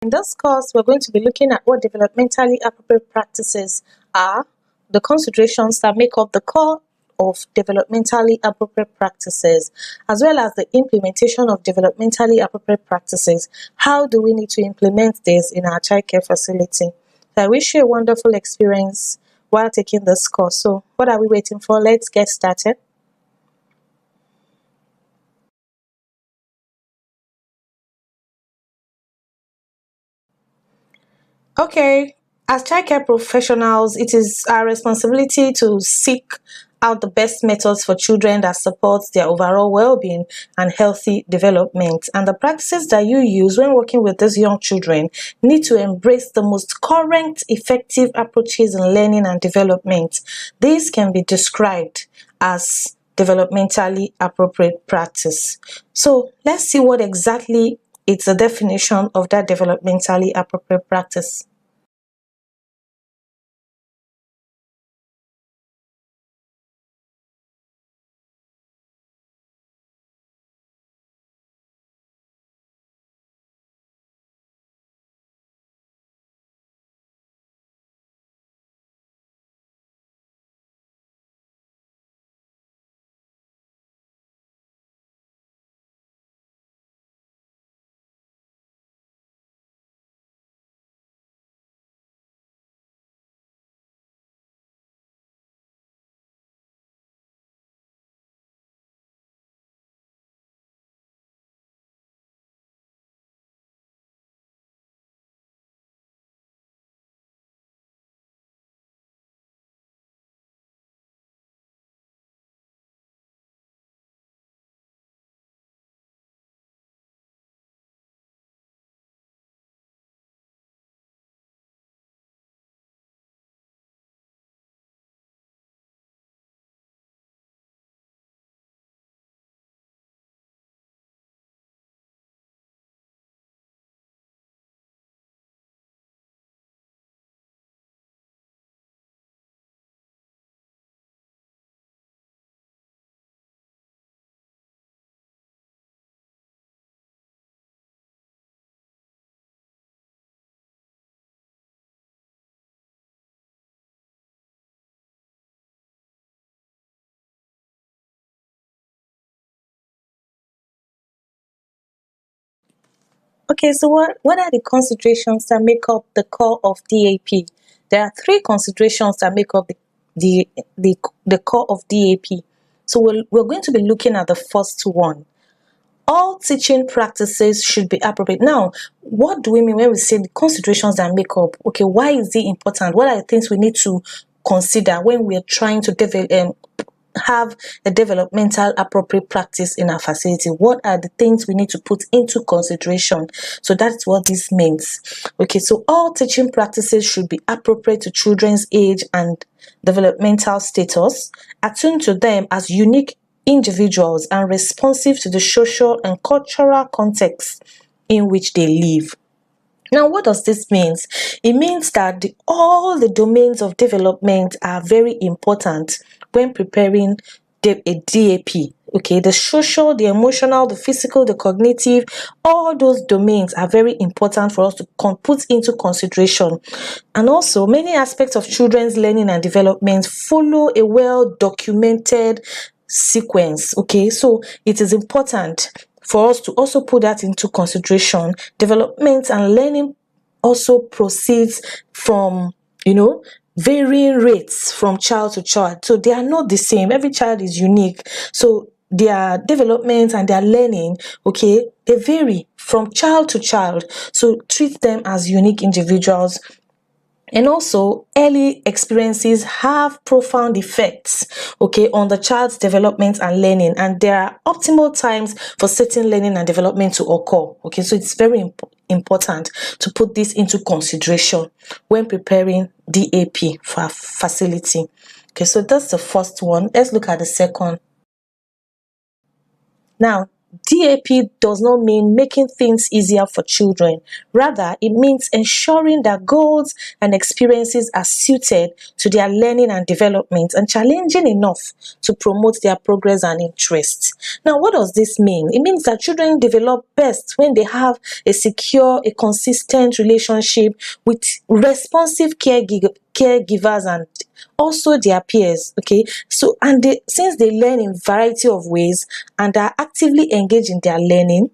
In this course, we're going to be looking at what developmentally appropriate practices are, the considerations that make up the core of developmentally appropriate practices, as well as the implementation of developmentally appropriate practices. How do we need to implement this in our childcare facility? I wish you a wonderful experience while taking this course. So, what are we waiting for? Let's get started. Okay, as childcare professionals, it is our responsibility to seek out the best methods for children that supports their overall well-being and healthy development. And the practices that you use when working with these young children need to embrace the most current, effective approaches in learning and development. These can be described as developmentally appropriate practice. So let's see what exactly it's a definition of that developmentally appropriate practice. Okay, so what are the considerations that make up the core of DAP? There are three considerations that make up the core of DAP. So we're going to be looking at the first one. All teaching practices should be appropriate. Now, what do we mean when we say the considerations that make up? Okay, why is it important? What are the things we need to consider when we are trying to have a developmental appropriate practice in our facility? What are the things we need to put into consideration? So that's what this means. Okay, so all teaching practices should be appropriate to children's age and developmental status, attuned to them as unique individuals and responsive to the social and cultural context in which they live. Now, what does this mean? It means that all the domains of development are very important when preparing a DAP. Okay, the social, the emotional, the physical, the cognitive, all those domains are very important for us to put into consideration. And also, many aspects of children's learning and development follow a well-documented sequence. Okay, so it is important for us to also put that into consideration. Development and learning also proceeds from, varying rates from child to child. So they are not the same. Every child is unique. So their development and their learning, okay, they vary from child to child. So treat them as unique individuals. And also, early experiences have profound effects, okay, on the child's development and learning, and there are optimal times for certain learning and development to occur. Okay, so it's very important to put this into consideration when preparing DAP for a facility. Okay, so that's the first one. Let's look at the second. Now, DAP does not mean making things easier for children. Rather, it means ensuring that goals and experiences are suited to their learning and development and challenging enough to promote their progress and interests. Now, what does this mean? It means that children develop best when they have a secure, a consistent relationship with responsive caregivers and also their peers. Okay, so and since they learn in variety of ways and are actively engaged in their learning,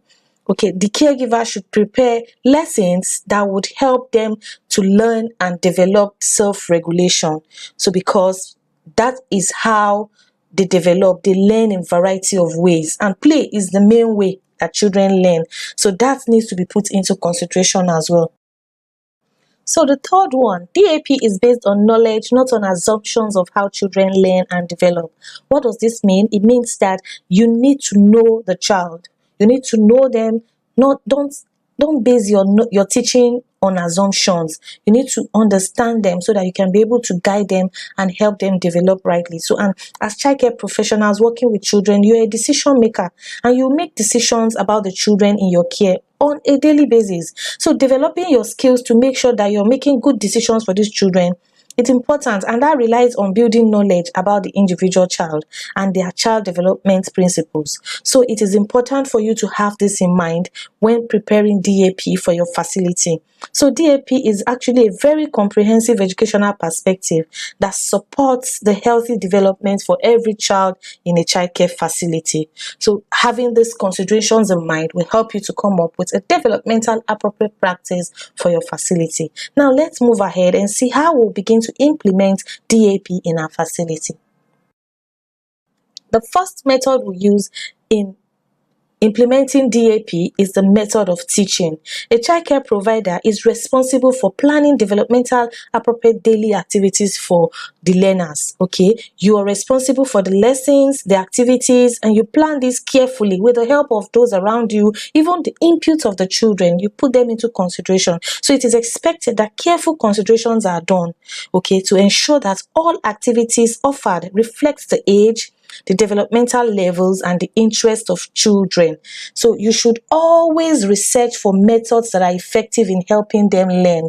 okay, the caregiver should prepare lessons that would help them to learn and develop self-regulation. So because that is how they learn in variety of ways, and play is the main way that children learn. So that needs to be put into consideration as well. So the third one, DAP is based on knowledge, not on assumptions of how children learn and develop. What does this mean? It means that you need to know the child. You need to know them. Not don't base your teaching on assumptions. You need to understand them so that you can be able to guide them and help them develop rightly. So, and as childcare professionals working with children, you're a decision maker and you make decisions about the children in your care on a daily basis. So developing your skills to make sure that you're making good decisions for these children, it's important, and that relies on building knowledge about the individual child and their child development principles. So it is important for you to have this in mind when preparing DAP for your facility. So DAP is actually a very comprehensive educational perspective that supports the healthy development for every child in a childcare facility. So having these considerations in mind will help you to come up with a developmental appropriate practice for your facility. Now let's move ahead and see how we'll begin to implement DAP in our facility. The first method we use in implementing DAP is the method of teaching. A childcare provider is responsible for planning developmental appropriate daily activities for the learners. Okay, you are responsible for the lessons, the activities, and you plan this carefully with the help of those around you, even the input of the children. You put them into consideration. So it is expected that careful considerations are done, okay, to ensure that all activities offered reflects the age, the developmental levels, and the interest of children. So you should always research for methods that are effective in helping them learn.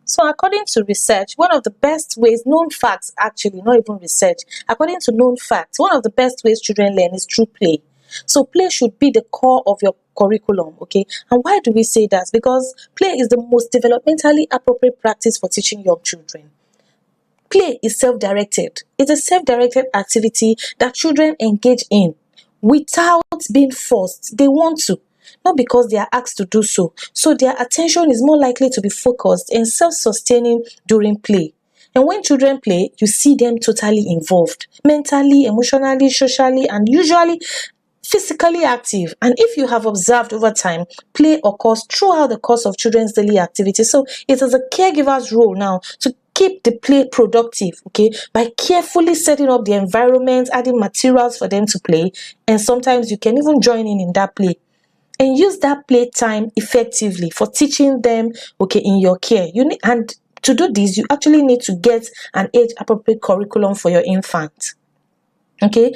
So according to research, one of the best ways, known facts actually, not even research, according to known facts, one of the best ways children learn is through play. So play should be the core of your curriculum, okay? And why do we say that? Because play is the most developmentally appropriate practice for teaching young children. Play is self-directed. It's a self-directed activity that children engage in without being forced. They want to, not because they are asked to do so. So their attention is more likely to be focused and self-sustaining during play. And when children play, you see them totally involved, mentally, emotionally, socially, and usually physically active. And if you have observed over time, play occurs throughout the course of children's daily activities. So it is a caregiver's role now to keep the play productive, okay, by carefully setting up the environment, adding materials for them to play, and sometimes you can even join in that play and use that play time effectively for teaching them, okay, in your care. And to do this, you actually need to get an age-appropriate curriculum for your infant, okay.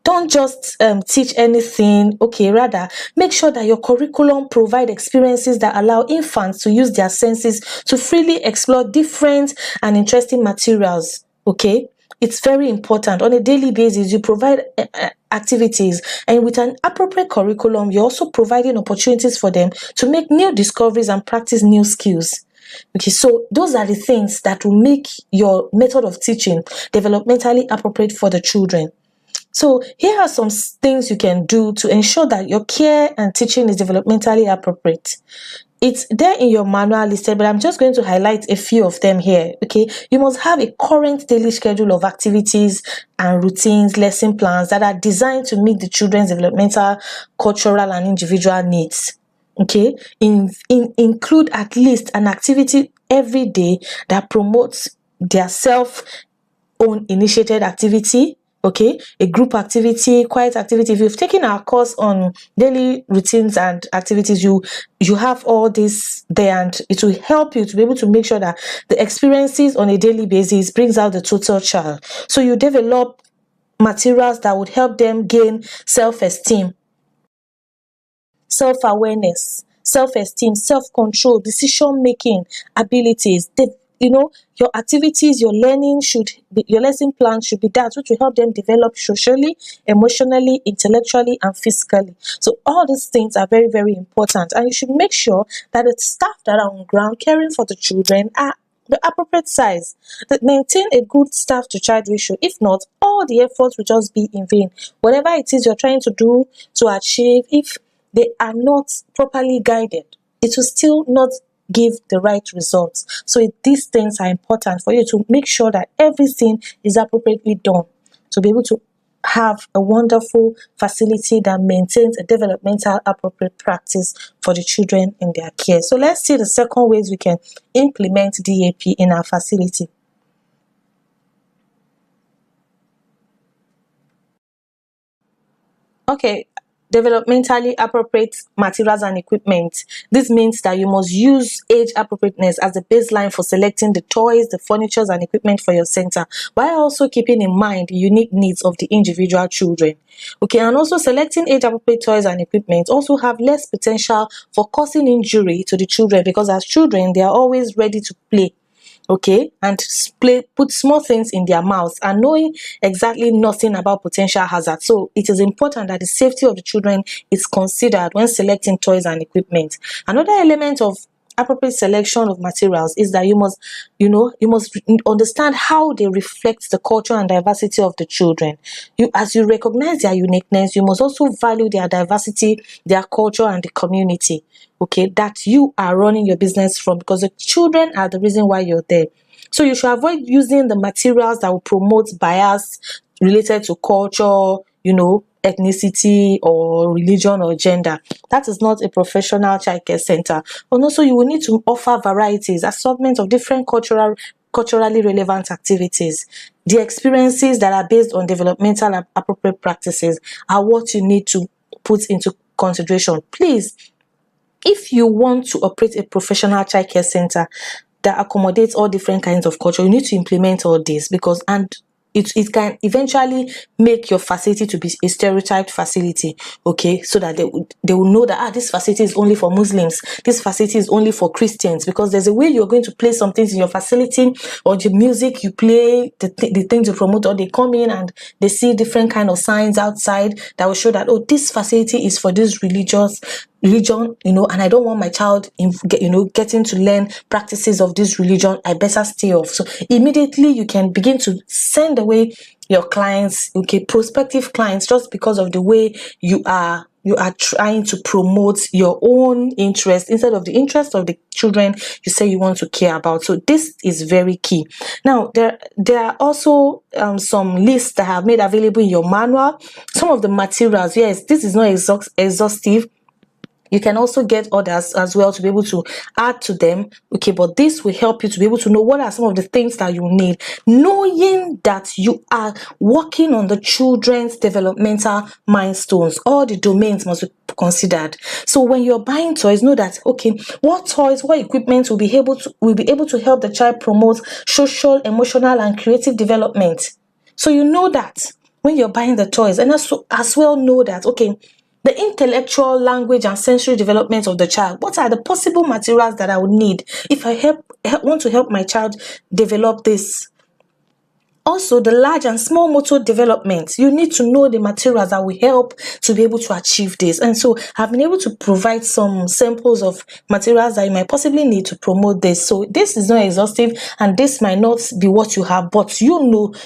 Don't just teach anything, okay, rather make sure that your curriculum provide experiences that allow infants to use their senses to freely explore different and interesting materials, okay. It's very important. On a daily basis, you provide activities, and with an appropriate curriculum, you're also providing opportunities for them to make new discoveries and practice new skills. Okay, so those are the things that will make your method of teaching developmentally appropriate for the children. So here are some things you can do to ensure that your care and teaching is developmentally appropriate. It's there in your manual listed, but I'm just going to highlight a few of them here, okay? You must have a current daily schedule of activities and routines, lesson plans that are designed to meet the children's developmental, cultural, and individual needs, okay? Include at least an activity every day that promotes their self-own initiated activity, okay, a group activity, quiet activity. If you've taken our course on daily routines and activities, you have all this there, and it will help you to be able to make sure that the experiences on a daily basis brings out the total child. So you develop materials that would help them gain self-esteem, self-awareness, self-esteem, self-control, decision-making abilities. Your activities, your learning should be, your lesson plan should be that which will help them develop socially, emotionally, intellectually, and physically. So all these things are very, very important, and you should make sure that the staff that are on ground caring for the children are the appropriate size. That maintain a good staff to child ratio. If not, all the efforts will just be in vain. Whatever it is you're trying to do to achieve, if they are not properly guided, it will still not give the right results. So these things are important for you to make sure that everything is appropriately done to be able to have a wonderful facility that maintains a developmental appropriate practice for the children in their care. So let's see the second ways we can implement DAP in our facility. Okay, developmentally appropriate materials and equipment. This means that you must use age appropriateness as the baseline for selecting the toys, the furniture, and equipment for your center, while also keeping in mind the unique needs of the individual children. Okay, and also selecting age appropriate toys and equipment also have less potential for causing injury to the children, because as children they are always ready to play, okay, and put small things in their mouths and knowing exactly nothing about potential hazards. So it is important that the safety of the children is considered when selecting toys and equipment. Another element of appropriate selection of materials is that you must understand how they reflect the culture and diversity of the children. As you recognize their uniqueness, you must also value their diversity, their culture, and the community, okay, that you are running your business from, because the children are the reason why you're there. So you should avoid using the materials that will promote bias related to culture, ethnicity or religion or gender. That is not a professional childcare center. And also you will need to offer varieties, assortment of different culturally relevant activities. The experiences that are based on developmental and appropriate practices are what you need to put into consideration. Please, if you want to operate a professional childcare center that accommodates all different kinds of culture, you need to implement all this, because it can eventually make your facility to be a stereotyped facility, okay, so that they will know that this facility is only for Muslims, this facility is only for Christians, because there's a way you're going to play some things in your facility, or the music you play, the things you promote, or they come in and they see different kind of signs outside that will show that, this facility is for this religion, and I don't want my child getting to learn practices of this religion, I better stay off. So immediately you can begin to send away your clients, okay, prospective clients, just because of the way you are trying to promote your own interest instead of the interest of the children you say you want to care about. So this is very key. Now there are also some lists that I have made available in your manual. Some of the materials, yes, this is not exhaustive. You can also get others as well to be able to add to them, okay, but this will help you to be able to know what are some of the things that you need, knowing that you are working on the children's developmental milestones. All the domains must be considered. So when you're buying toys, know that, okay, what toys, what equipment will be able to help the child promote social, emotional, and creative development. So you know that when you're buying the toys, and also as well know that, okay, the intellectual, language, and sensory development of the child. What are the possible materials that I would need if I want to help my child develop this? Also, the large and small motor development, you need to know the materials that will help to be able to achieve this. And so I've been able to provide some samples of materials that you might possibly need to promote this. So this is not exhaustive, and this might not be what you have, but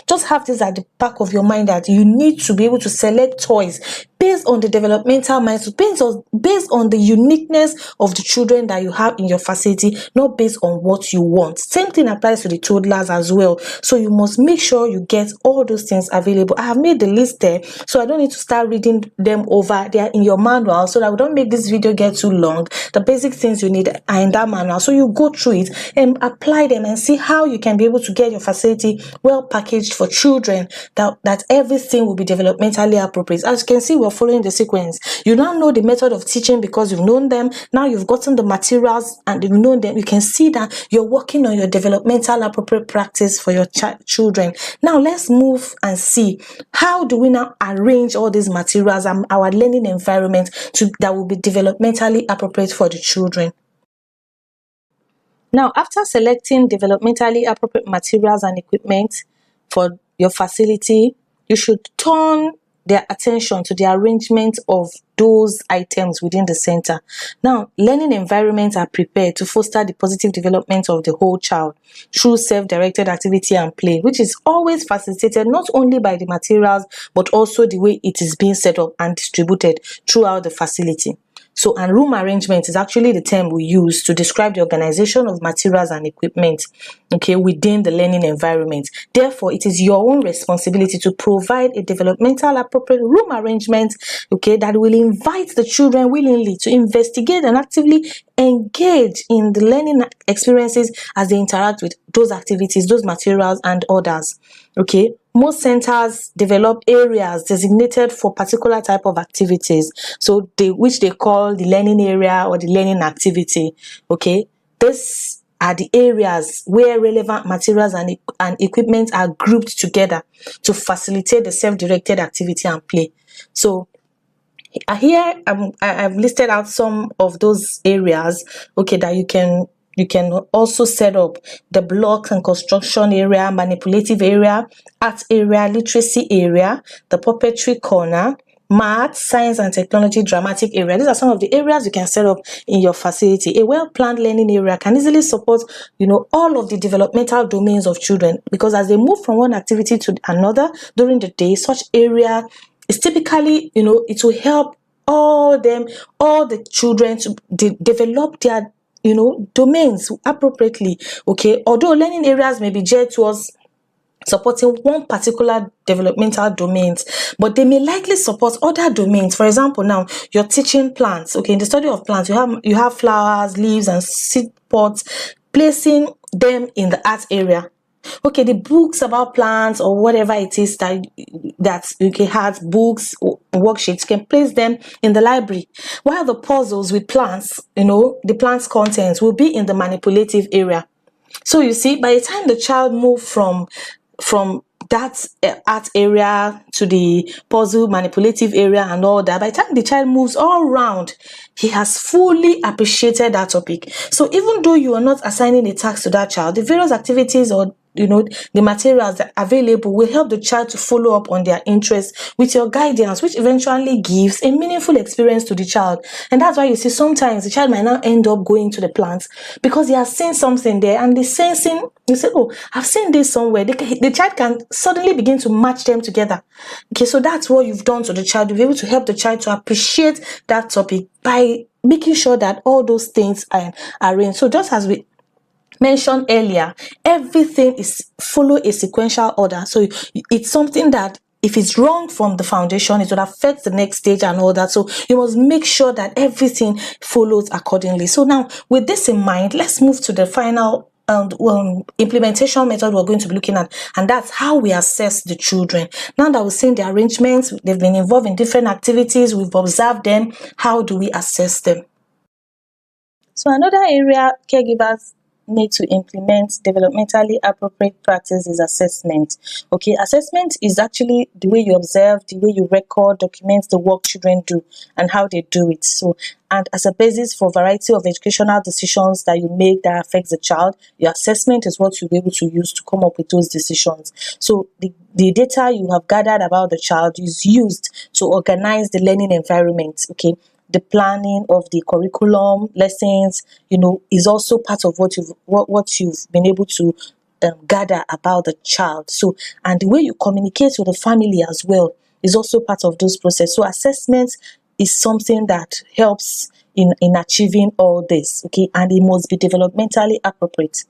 just have this at the back of your mind that you need to be able to select toys based on the developmental milestone, based on the uniqueness of the children that you have in your facility, not based on what you want. Same thing applies to the toddlers as well. So you must make sure you get all those things available. I have made the list there, so I don't need to start reading them over. They are in your manual, so that we don't make this video get too long. The basic things you need are in that manual, so you go through it and apply them and see how you can be able to get your facility well packaged for children, that everything will be developmentally appropriate. As you can see, we're of following the sequence. You now know the method of teaching because you've known them. Now you've gotten the materials and you've known them. You can see that you're working on your developmental appropriate practice for your children. Now let's move and see how do we now arrange all these materials and our learning environment that will be developmentally appropriate for the children. Now, after selecting developmentally appropriate materials and equipment for your facility, you should turn their attention to the arrangement of those items within the center. Now, learning environments are prepared to foster the positive development of the whole child through self-directed activity and play, which is always facilitated not only by the materials, but also the way it is being set up and distributed throughout the facility. So, and room arrangement is actually the term we use to describe the organization of materials and equipment, okay, within the learning environment. Therefore, it is your own responsibility to provide a developmental appropriate room arrangement, okay, that will invite the children willingly to investigate and actively engage in the learning experiences as they interact with those activities, those materials, and others. Okay, most centers develop areas designated for particular type of activities, so which they call the learning area or the learning activity. Okay, these are the areas where relevant materials and equipment are grouped together to facilitate the self-directed activity and play. So here I've listed out some of those areas, okay, that you can also set up: the block and construction area, manipulative area, art area, literacy area, the puppetry corner, math, science and technology, dramatic area. These are some of the areas you can set up in your facility. A well-planned learning area can easily support, all of the developmental domains of children, because as they move from one activity to another during the day, such area is typically, it will help all the children to develop their domains appropriately. Okay, although learning areas may be geared towards supporting one particular developmental domains, but they may likely support other domains. For example, now you're teaching plants. Okay, in the study of plants, you have flowers, leaves, and seed pods. Placing them in the art area. Okay, the books about plants or whatever it is that okay, has books or worksheets, you can place them in the library, while the puzzles with plants, the plants contents will be in the manipulative area. So you see, by the time the child moves from that art area to the puzzle manipulative area and all that, by the time the child moves all around, he has fully appreciated that topic. So even though you are not assigning a task to that child, the various activities or the materials that are available will help the child to follow up on their interests with your guidance, which eventually gives a meaningful experience to the child. And that's why you see sometimes the child might now end up going to the plants because he has seen something there, and the sensing, you say, oh, I've seen this somewhere. The child can suddenly begin to match them together. Okay, so that's what you've done to the child. You'll be able to help the child to appreciate that topic by making sure that all those things are arranged. So just as we mentioned earlier, everything is follow a sequential order. So it's something that if it's wrong from the foundation, it would affect the next stage and all that. So you must make sure that everything follows accordingly. So now, with this in mind, let's move to the final implementation method we're going to be looking at, and that's how we assess the children. Now that we've seen the arrangements, they've been involved in different activities, we've observed them, how do we assess them? So another area caregivers need to implement developmentally appropriate practice is assessment. Okay, assessment is actually the way you observe, the way you record, document the work children do and how they do it. So, and as a basis for a variety of educational decisions that you make that affects the child, your assessment is what you'll be able to use to come up with those decisions. So the data you have gathered about the child is used to organize the learning environment. Okay, the planning of the curriculum, lessons, is also part of what you've been able to gather about the child. So, and the way you communicate with the family as well is also part of those process. So, assessment is something that helps in achieving all this. Okay, and it must be developmentally appropriate.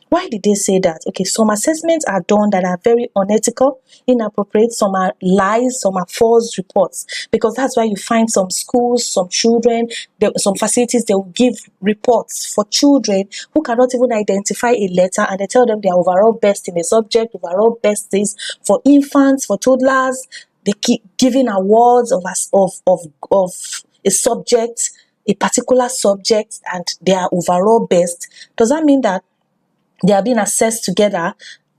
Why did they say that? Okay, some assessments are done that are very unethical, inappropriate. Some are lies, some are false reports. Because that's why you find some schools, some children, some facilities, they will give reports for children who cannot even identify a letter, and they tell them they are overall best in a subject, overall best is for infants, for toddlers. they keep giving awards of a subject, a particular subject, and they are overall best, does that mean that they are being assessed together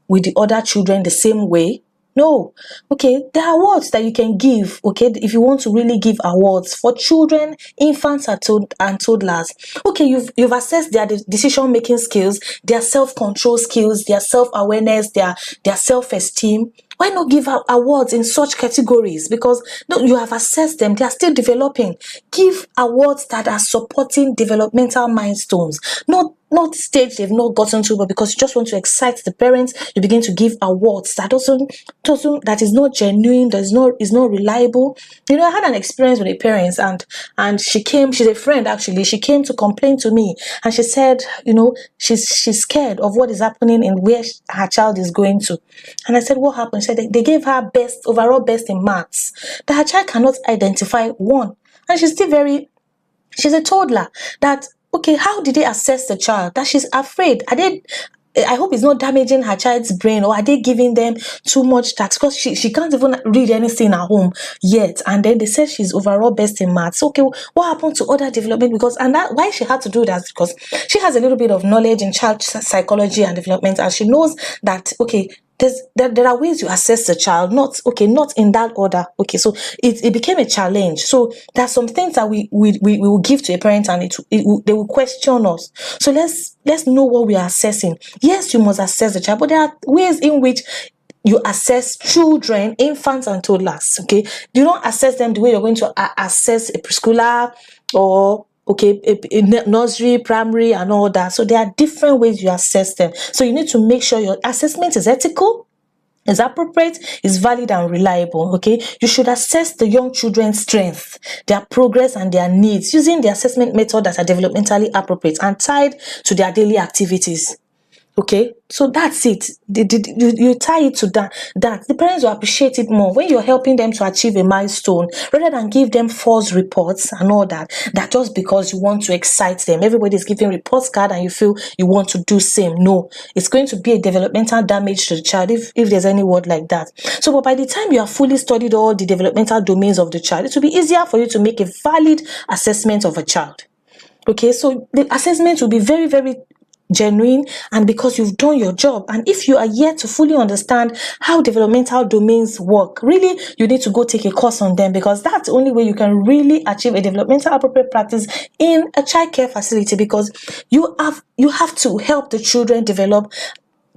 with the other children the same way? No. Okay, there are awards that you can give, okay, if you want to really give awards for children, infants and toddlers. Okay, you've assessed their decision making skills, their self-control skills, their self-awareness, their self-esteem. Why not give out awards in such categories? Because no, you have assessed them, they are still developing. Give awards that are supporting developmental milestones, not stage they've not gotten to, but because you just want to excite the parents, you begin to give awards that doesn't that is not genuine, that is not reliable. You know, I had an experience with a parent, and she's a friend actually. She came to complain to me, and she said, you know, she's scared of what is happening in where her child is going to. And I said, what happened? She said they gave her overall best in maths, that her child cannot identify one, and she's a toddler. That, okay, how did they assess the child? That she's afraid. I hope it's not damaging her child's brain, or are they giving them too much tax? Because she can't even read anything at home yet. And then they said she's overall best in maths. Okay, what happened to other development? Because, and that why she had to do that, because she has a little bit of knowledge in child psychology and development, and she knows that, okay, there are ways you assess the child, not in that order. Okay, so it became a challenge. So there are some things that we will give to a parent, and they will question us. So let's know what we are assessing. Yes, you must assess the child, but there are ways in which you assess children, infants and toddlers. Okay, you don't assess them the way you're going to assess a preschooler or a nursery, primary, and all that. So there are different ways you assess them. So you need to make sure your assessment is ethical, is appropriate, is valid and reliable. Okay, you should assess the young children's strength, their progress and their needs using the assessment method that are developmentally appropriate and tied to their daily activities. Okay, so that's it. You tie it to that the parents will appreciate it more when you're helping them to achieve a milestone, rather than give them false reports and all that just because you want to excite them. Everybody's giving reports card and you feel you want to do same. No, it's going to be a developmental damage to the child if there's any word like that. So, but by the time you have fully studied all the developmental domains of the child, it will be easier for you to make a valid assessment of a child. Okay, so the assessment will be very, very genuine, and because you've done your job. And if you are yet to fully understand how developmental domains work, really you need to go take a course on them, because that's the only way you can really achieve a developmental appropriate practice in a childcare facility, because you have to help the children develop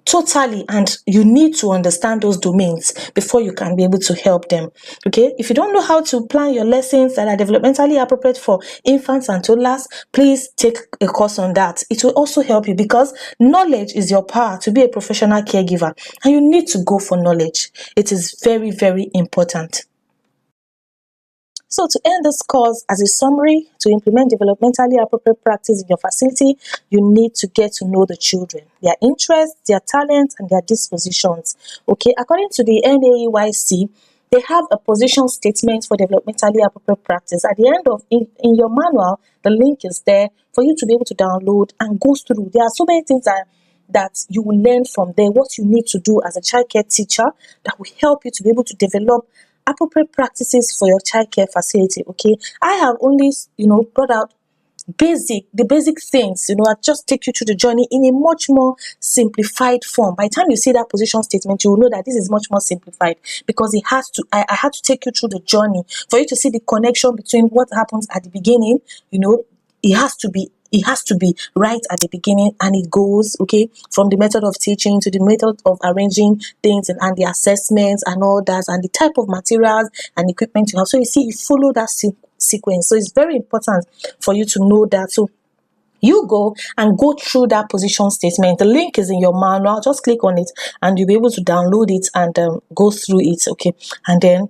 totally, and you need to understand those domains before you can be able to help them. Okay, if you don't know how to plan your lessons that are developmentally appropriate for infants and toddlers, please take a course on that. It will also help you, because knowledge is your power to be a professional caregiver, and you need to go for knowledge. It is very, very important. So to end this course, as a summary, to implement developmentally appropriate practice in your facility, you need to get to know the children, their interests, their talents, and their dispositions. Okay, according to the NAEYC, they have a position statement for developmentally appropriate practice. At the end of in your manual, the link is there for you to be able to download and go through. There are so many things that you will learn from there, what you need to do as a childcare teacher that will help you to be able to develop appropriate practices for your childcare facility. Okay, I have only brought out the basic things. I just take you through the journey in a much more simplified form. By the time you see that position statement, you will know that this is much more simplified, because I had to take you through the journey for you to see the connection between what happens at the beginning. It has to be right at the beginning, and it goes, okay, from the method of teaching to the method of arranging things and the assessments and all that, and the type of materials and equipment you have. So you see, you follow that sequence. So it's very important for you to know that. So you go through that position statement. The link is in your manual. Just click on it and you'll be able to download it and go through it, okay, and then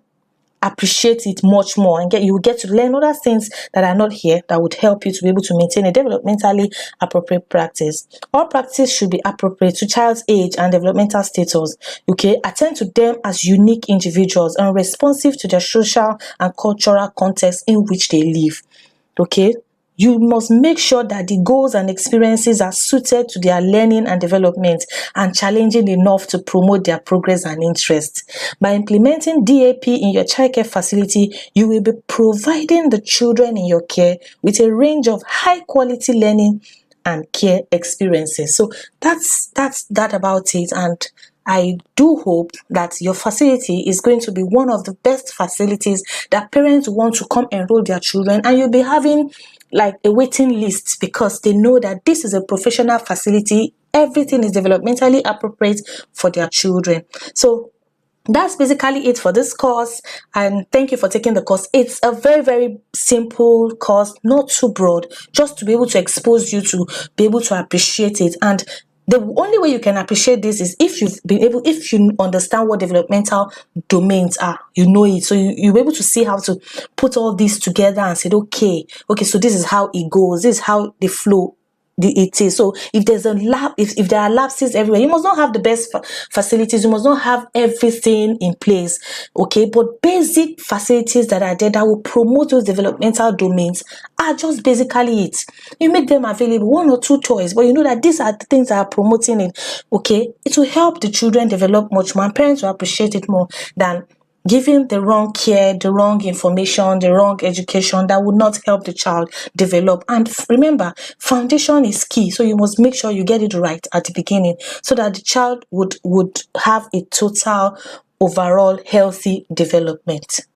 appreciate it much more, and you will get to learn other things that are not here that would help you to be able to maintain a developmentally appropriate practice. All practice should be appropriate to child's age and developmental status. Okay, attend to them as unique individuals and responsive to their social and cultural context in which they live. Okay, You must make sure that the goals and experiences are suited to their learning and development and challenging enough to promote their progress and interest. By implementing DAP in your childcare facility, you will be providing the children in your care with a range of high quality learning and care experiences. So that's that about it. And I do hope that your facility is going to be one of the best facilities that parents want to come enroll their children, and you'll be having like a waiting list because they know that this is a professional facility. Everything is developmentally appropriate for their children. So that's basically it for this course, and thank you for taking the course. It's a very, very simple course, not too broad, just to be able to expose you to be able to appreciate it. And the only way you can appreciate this is if you understand what developmental domains are, you know it. So you'll be able to see how to put all this together and say, okay, so this is how it goes, this is how they flow. It is. So if there's a if there are lapses everywhere, you must not have the best facilities, you must not have everything in place, okay? But basic facilities that are there that will promote those developmental domains are just basically it. You make them available, one or two toys, but you know that these are the things that are promoting it, okay? It will help the children develop much more, and parents will appreciate it more than giving the wrong care, the wrong information, the wrong education that would not help the child develop. And remember, foundation is key. So you must make sure you get it right at the beginning so that the child would have a total overall healthy development.